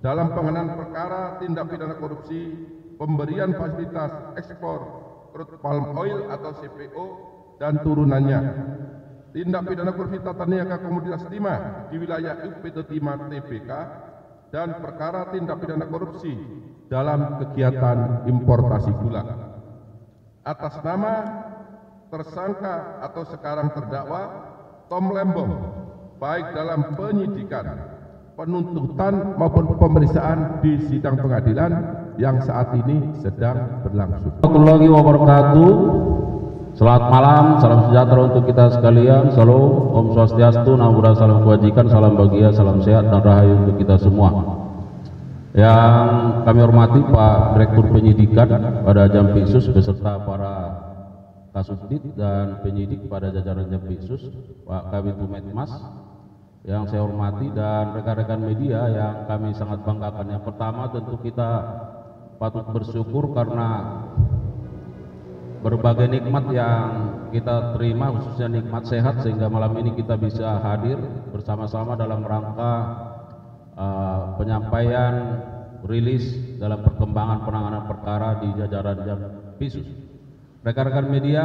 dalam penanganan perkara tindak pidana korupsi pemberian fasilitas ekspor crude palm oil atau CPO dan turunannya, tindak pidana korupsi tata niaga komoditas timah di wilayah UPT Timah Tbk, dan perkara tindak pidana korupsi dalam kegiatan importasi gula. Atas nama tersangka atau sekarang terdakwa Tom Lembong, baik dalam penyidikan, penuntutan maupun pemeriksaan di sidang pengadilan yang saat ini sedang berlangsung. Warahmatullahi wabarakatuh. Selamat malam, salam sejahtera untuk kita sekalian. Salam, Om Swastiastu, Namo Buddhaya, salam kebajikan, salam bahagia, salam sehat dan rahayu untuk kita semua. Yang kami hormati Pak Direktur Penyidikan pada Jampitsus beserta para Kasubdit dan penyidik pada jajaran Jampitsus, Pak Kabid Humas, yang saya hormati, dan rekan-rekan media yang kami sangat banggakan. Yang pertama tentu kita patut bersyukur karena berbagai nikmat yang kita terima, khususnya nikmat sehat, sehingga malam ini kita bisa hadir bersama-sama dalam rangka penyampaian rilis dalam perkembangan penanganan perkara di jajaran Jampitsus. Rekan-rekan media,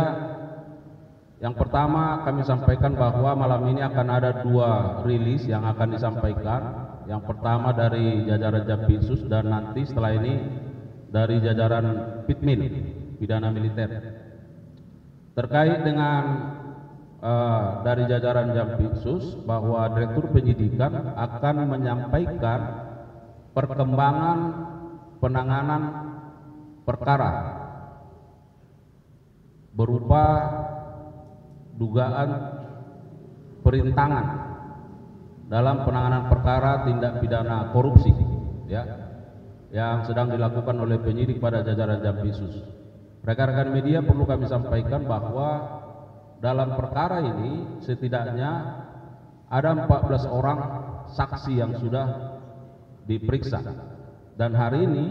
yang pertama kami sampaikan bahwa malam ini akan ada dua rilis yang akan disampaikan. Yang pertama dari jajaran Jampitsus dan nanti setelah ini dari jajaran Pitmin, Pidana Militer. Terkait dengan dari jajaran Jampitsus bahwa Direktur Penyidikan akan menyampaikan perkembangan penanganan perkara berupa dugaan perintangan dalam penanganan perkara tindak pidana korupsi, ya, yang sedang dilakukan oleh penyidik pada jajaran Jampitsus. Rekan-rekan media, perlu kami sampaikan bahwa dalam perkara ini setidaknya ada 14 orang saksi yang sudah diperiksa, dan hari ini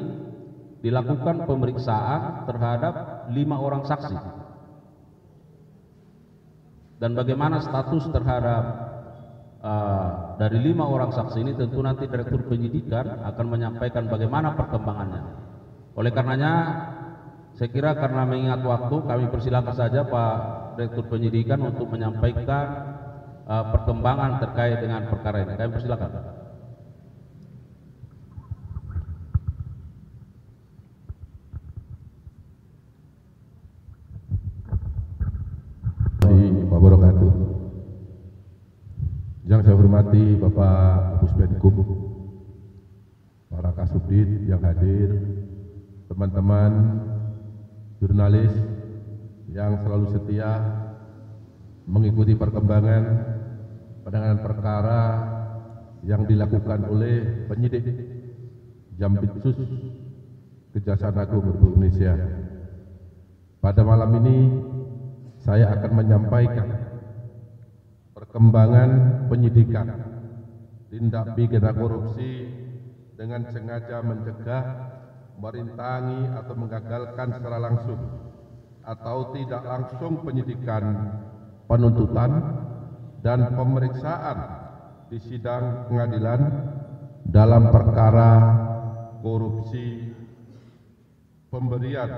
dilakukan pemeriksaan terhadap 5 orang saksi. Dan bagaimana status terhadap dari 5 orang saksi ini tentu nanti Direktur Penyidikan akan menyampaikan bagaimana perkembangannya. Oleh karenanya saya kira karena mengingat waktu, kami persilakan saja Pak Direktur Penyidikan untuk menyampaikan perkembangan terkait dengan perkara ini. Kami persilakan. Wabarakatuh. Yang saya hormati Bapak Puspenkum, para Kasubdit yang hadir, teman-teman jurnalis yang selalu setia mengikuti perkembangan penanganan perkara yang dilakukan oleh penyidik Jampitsus Kejaksaan Agung Republik Indonesia. Pada malam ini saya akan menyampaikan perkembangan penyidikan tindak pidana korupsi dengan sengaja mencegah, merintangi atau menggagalkan secara langsung atau tidak langsung penyidikan, penuntutan, dan pemeriksaan di sidang pengadilan dalam perkara korupsi pemberian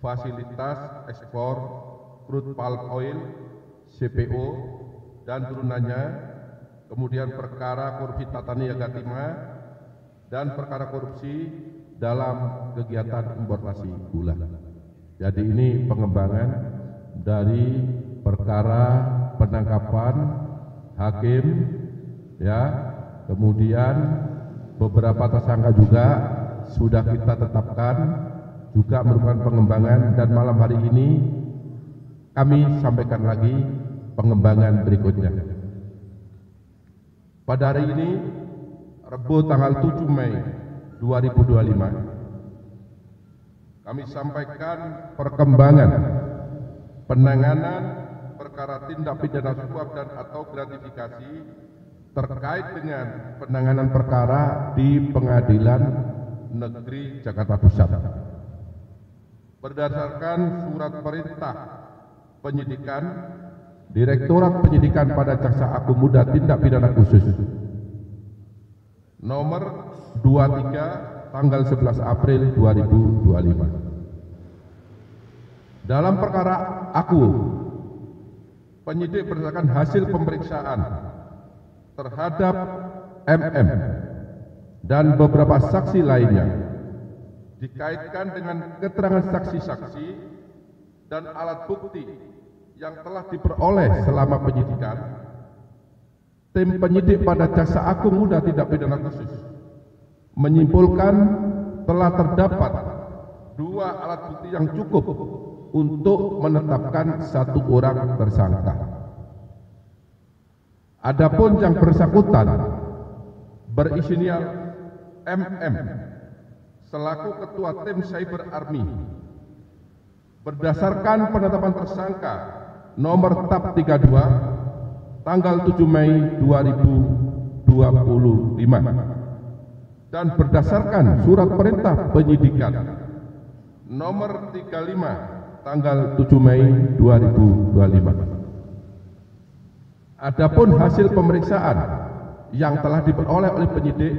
fasilitas ekspor crude palm oil, CPO, dan turunannya, kemudian perkara korupsi tata niaga timah, dan perkara korupsi dalam kegiatan importasi gula. Jadi ini pengembangan dari perkara penangkapan hakim, ya, kemudian beberapa tersangka juga sudah kita tetapkan, juga merupakan pengembangan, dan malam hari ini kami sampaikan lagi pengembangan berikutnya. Pada hari ini, Rabu tanggal 7 Mei 2025, kami sampaikan perkembangan penanganan perkara tindak pidana suap dan atau gratifikasi terkait dengan penanganan perkara di Pengadilan Negeri Jakarta Pusat. Berdasarkan surat perintah penyidikan Direktorat Penyidikan pada Jaksa Agung Muda Tindak Pidana Khusus nomor 23 tanggal 11 April 2025. Dalam perkara Akuo, penyidik berdasarkan hasil pemeriksaan terhadap MM dan beberapa saksi lainnya dikaitkan dengan keterangan saksi-saksi dan alat bukti yang telah diperoleh selama penyidikan, tim penyidik pada Jaksa Agung Muda Tindak Pidana Khusus menyimpulkan telah terdapat 2 alat bukti yang cukup untuk menetapkan 1 orang tersangka. Adapun yang bersangkutan berinisial MM selaku Ketua Tim Cyber Army, berdasarkan penetapan tersangka nomor TAP 32 tanggal 7 Mei 2025 dan berdasarkan surat perintah penyidikan nomor 35 tanggal 7 Mei 2025. Adapun hasil pemeriksaan yang telah diperoleh oleh penyidik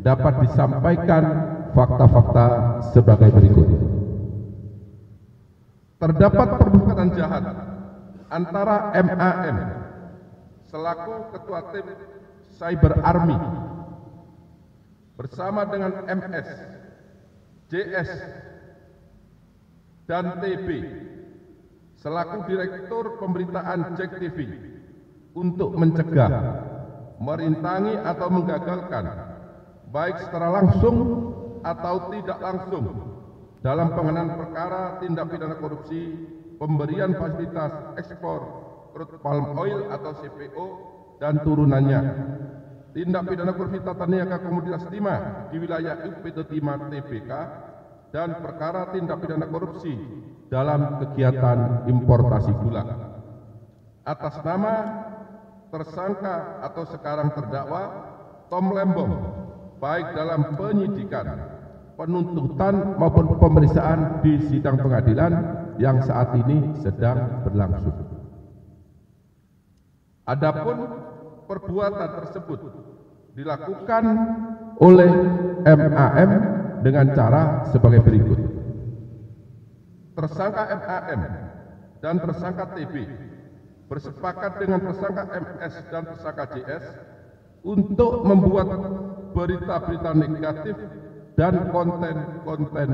dapat disampaikan fakta-fakta sebagai berikut. Terdapat perbuatan jahat antara MAM selaku Ketua Tim Cyber Army bersama dengan MS, JS, dan TB selaku Direktur Pemberitaan JEK TV untuk mencegah, merintangi atau menggagalkan baik secara langsung atau tidak langsung dalam penanganan perkara tindak pidana korupsi, pemberian fasilitas ekspor crude palm oil atau CPO dan turunannya, tindak pidana korupsi tata niaga komoditas timah di wilayah UPT Timah TBK, dan perkara tindak pidana korupsi dalam kegiatan importasi gula. Atas nama tersangka atau sekarang terdakwa Tom Lembong, baik dalam penyidikan, penuntutan maupun pemeriksaan di sidang pengadilan yang saat ini sedang berlangsung. Adapun perbuatan tersebut dilakukan oleh MAM dengan cara sebagai berikut. Tersangka MAM dan tersangka TB bersepakat dengan tersangka MS dan tersangka JS untuk membuat berita-berita negatif dan konten-konten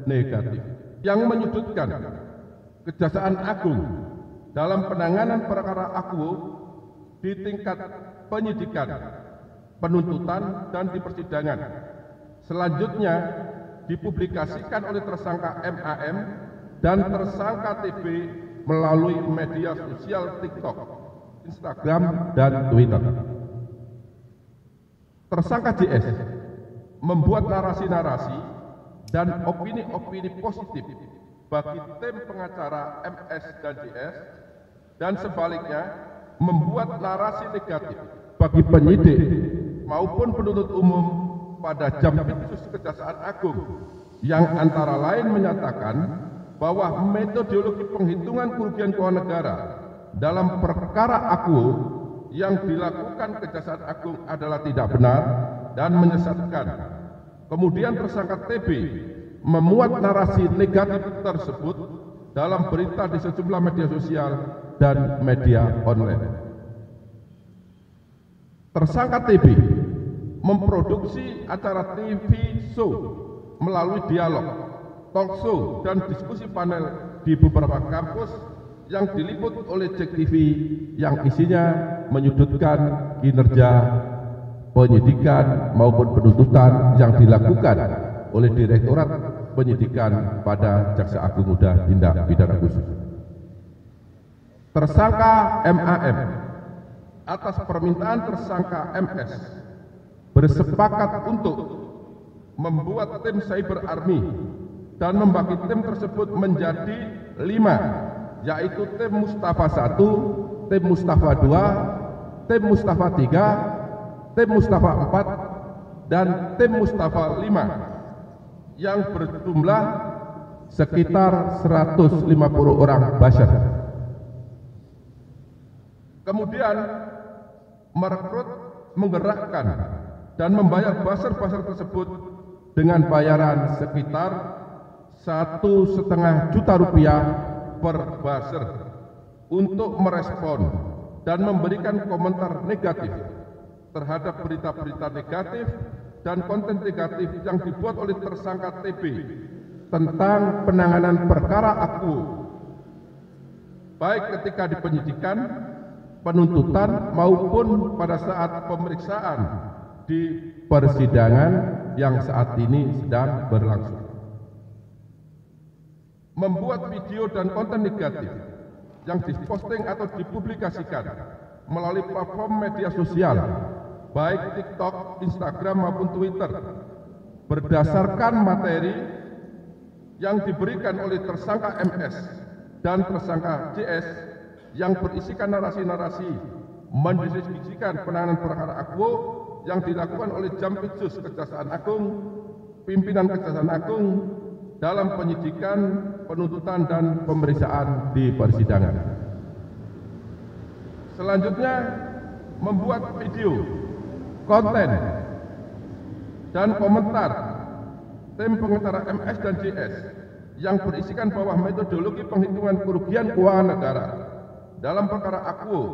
negatif yang menyudutkan Kejaksaan Agung dalam penanganan perkara Akuo di tingkat penyidikan, penuntutan, dan di persidangan. Selanjutnya dipublikasikan oleh tersangka MAM dan tersangka TB melalui media sosial TikTok, Instagram, dan Twitter. Tersangka JS membuat narasi-narasi dan opini-opini positif bagi tim pengacara MS dan JS, dan sebaliknya membuat narasi negatif bagi penyidik maupun penuntut umum pada Jampitsus Kejaksaan Agung, yang antara lain menyatakan bahwa metodologi penghitungan kerugian keuangan negara dalam perkara Akuo yang dilakukan Kejaksaan Agung adalah tidak benar dan menyesatkan. Kemudian tersangka TB memuat narasi negatif tersebut dalam berita di sejumlah media sosial dan media online. Tersangka TB memproduksi acara TV show melalui dialog, talk show, dan diskusi panel di beberapa kampus yang diliput oleh JEK TV yang isinya menyudutkan kinerja penyidikan maupun penuntutan yang dilakukan oleh Direktorat Penyidikan pada Jaksa Agung Muda Tindak Pidana Khusus. Tersangka MAM atas permintaan tersangka MS bersepakat untuk membuat tim Cyber Army dan membagi tim tersebut menjadi 5, yaitu tim Mustafa 1, tim Mustafa 2, tim Mustafa 3, tim Mustafa 4, dan tim Mustafa 5 yang berjumlah sekitar 150 orang basyar. Kemudian merekrut, menggerakkan dan membayar buzzer-buzzer tersebut dengan bayaran sekitar Rp1,5 juta per buzzer untuk merespon dan memberikan komentar negatif terhadap berita-berita negatif dan konten negatif yang dibuat oleh tersangka TB tentang penanganan perkara Akuo, baik ketika di penyidikan, penuntutan maupun pada saat pemeriksaan di persidangan yang saat ini sedang berlangsung. Membuat video dan konten negatif yang diposting atau dipublikasikan melalui platform media sosial, baik TikTok, Instagram maupun Twitter, berdasarkan materi yang diberikan oleh tersangka MS dan tersangka JS yang berisikan narasi-narasi mendeskripsikan penanganan perkara Akuo yang dilakukan oleh Jampitsus Kejaksaan Agung, pimpinan Kejaksaan Agung dalam penyidikan, penuntutan dan pemeriksaan di persidangan. Selanjutnya, membuat video, konten dan komentar tim pengacara MS dan JS yang berisikan bahwa metodologi penghitungan kerugian keuangan negara dalam perkara Akuo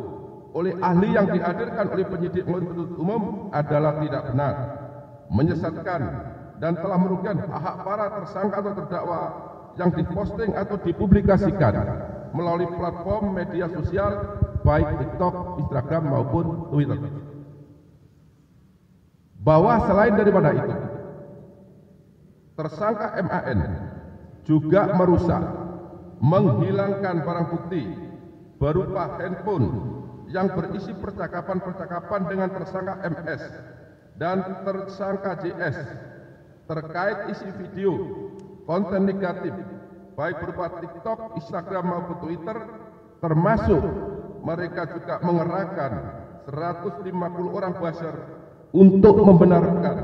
oleh ahli yang dihadirkan oleh penyidik penuntut umum adalah tidak benar, menyesatkan dan telah merugikan hak para tersangka atau terdakwa yang diposting atau dipublikasikan melalui platform media sosial baik TikTok, Instagram maupun Twitter. Bahwa selain daripada itu, tersangka MAN juga merusak, menghilangkan barang bukti berupa handphone yang berisi percakapan-percakapan dengan tersangka MS dan tersangka JS terkait isi video, konten negatif, baik berupa TikTok, Instagram maupun Twitter, termasuk mereka juga mengerahkan 150 orang buzzer untuk membenarkan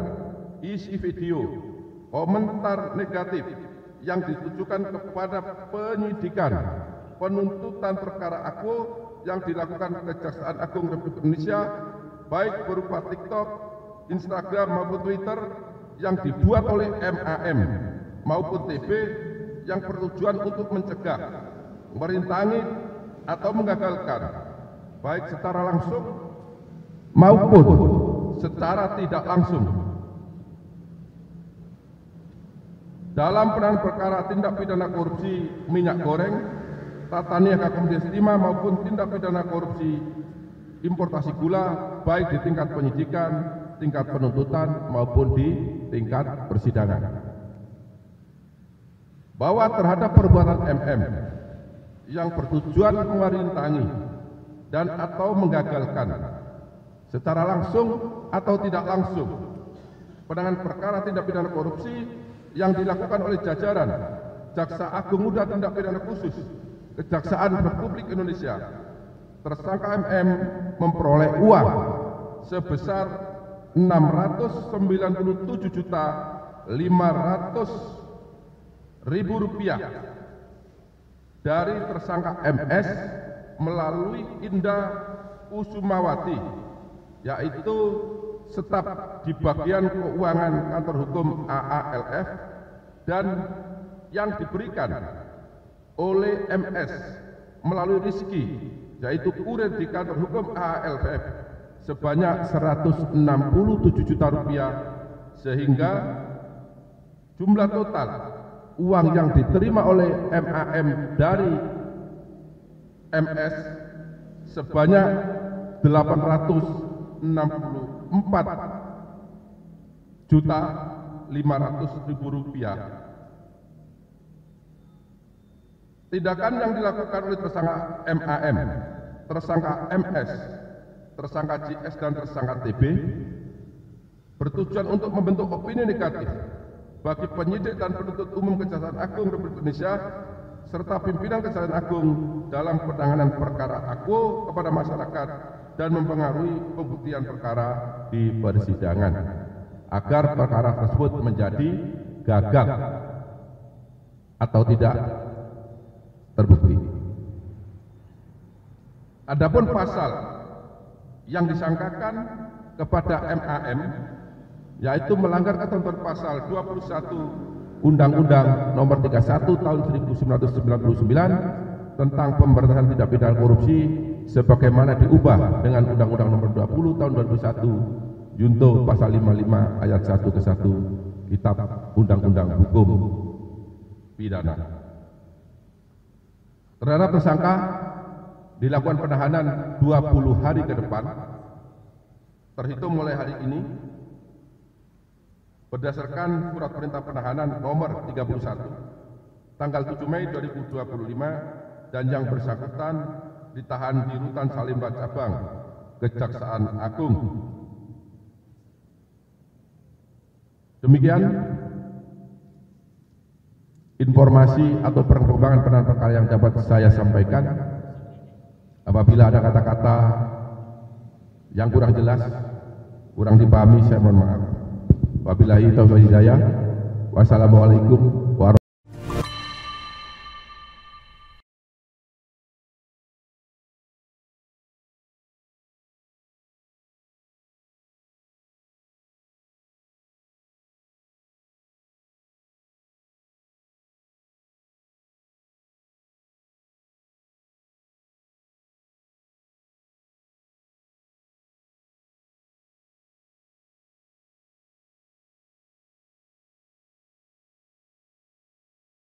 isi video, komentar negatif yang ditujukan kepada penyidikan, penuntutan perkara Akuo yang dilakukan Kejaksaan Agung Republik Indonesia, baik berupa TikTok, Instagram maupun Twitter yang dibuat oleh MAM maupun TB yang bertujuan untuk mencegah, merintangi atau menggagalkan, baik secara langsung maupun secara tidak langsung, dalam penanganan perkara tindak pidana korupsi minyak goreng, tata niaga Komisi 5 maupun tindak pidana korupsi importasi gula, baik di tingkat penyidikan, tingkat penuntutan maupun di tingkat persidangan. Bahwa terhadap perbuatan MM yang bertujuan merintangi dan atau menggagalkan secara langsung atau tidak langsung penanganan perkara tindak pidana korupsi yang dilakukan oleh jajaran Jaksa Agung Muda Tindak Pidana Khusus Kejaksaan Republik Indonesia, tersangka MM memperoleh uang sebesar Rp697.500.000 dari tersangka MS melalui Indah Kusumawati, yaitu staf di bagian keuangan kantor hukum AALF, dan yang diberikan oleh MS melalui Rizky, yaitu kurir di kantor hukum AALF sebanyak Rp167 juta, sehingga jumlah total uang yang diterima oleh MAM dari MS sebanyak Rp84.500.000. Tindakan yang dilakukan oleh tersangka MAM, tersangka MS, tersangka JS dan tersangka TB bertujuan untuk membentuk opini negatif bagi penyidik dan penuntut umum Kejaksaan Agung Republik Indonesia serta pimpinan Kejaksaan Agung dalam penanganan perkara Akuo kepada masyarakat dan mempengaruhi pembuktian perkara di persidangan agar perkara tersebut menjadi gagal atau tidak terbukti. Adapun pasal yang disangkakan kepada MAM yaitu melanggar ketentuan pasal 21 Undang-Undang Nomor 31 Tahun 1999 tentang pemberantasan tindak pidana korupsi sebagaimana diubah dengan Undang-Undang Nomor 20 Tahun 2001 junto pasal 55 ayat 1 ke 1 Kitab Undang-Undang Hukum Pidana. Terhadap tersangka dilakukan penahanan 20 hari ke depan terhitung mulai hari ini berdasarkan surat perintah penahanan nomor 31 tanggal 7 Mei 2025 dan yang bersangkutan ditahan di Rutan Salemba Cabang Kejaksaan Agung. Demikian informasi atau perkembangan penanganan perkara yang dapat saya sampaikan. Apabila ada kata-kata yang kurang jelas, kurang dipahami, saya mohon maaf. Wabillahi taufiq wal hidayah. Wassalamualaikum